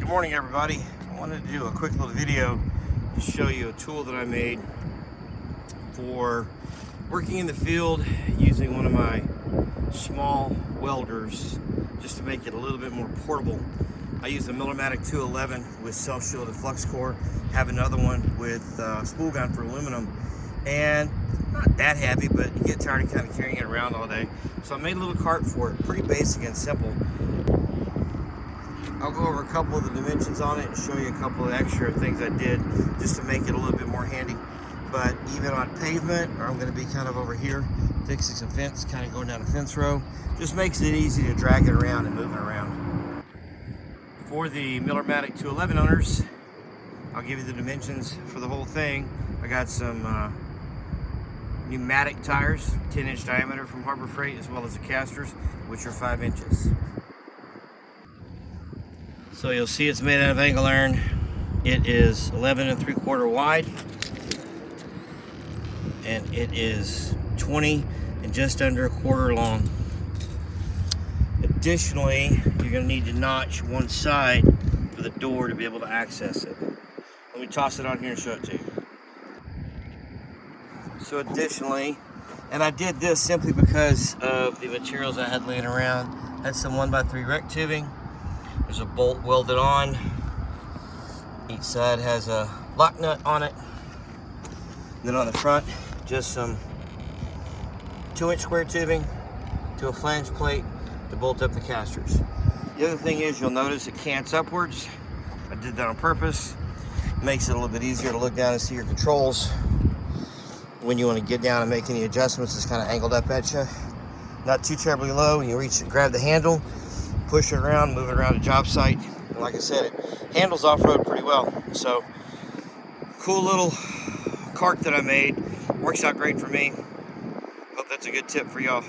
Good morning, everybody. I wanted to do a quick little video to show you a tool that I made for working in the field using one of my small welders just to make it a little bit more portable. I use a Millermatic 211 with self-shielded flux core, have another one with spool gun for aluminum, and not that heavy, but you get tired of kind of carrying it around all day. So I made a little cart for it, pretty basic and simple. I'll go over a couple of the dimensions on it and show you a couple of extra things I did just to make it a little bit more handy. But even on pavement, or I'm going to be kind of over here fixing some fence, kind of going down a fence row, just makes it easy to drag it around and move it around. For the Millermatic 211 owners, I'll give you the dimensions for the whole thing. I got some pneumatic tires, 10-inch diameter from Harbor Freight, as well as the casters, which are 5 inches. So you'll see it's made out of angle iron. It is 11 3/4 wide, and it is 20 and just under 1/4 long. Additionally, you're going to need to notch one side for the door to be able to access it. Let me toss it on here and show it to you. So additionally, and I did this simply because of the materials I had laying around. I had some 1x3 rec tubing. There's a bolt welded on. Each side has a lock nut on it. And then on the front, just some 2-inch square tubing to a flange plate to bolt up the casters. The other thing is, you'll notice it cants upwards. I did that on purpose. It makes it a little bit easier to look down and see your controls. When you want to get down and make any adjustments, it's kind of angled up at you. Not too terribly low. You reach and grab the handle, push it around, move it around a job site. And like I said, it handles off-road pretty well. So, cool little cart that I made. Works out great for me. Hope that's a good tip for y'all.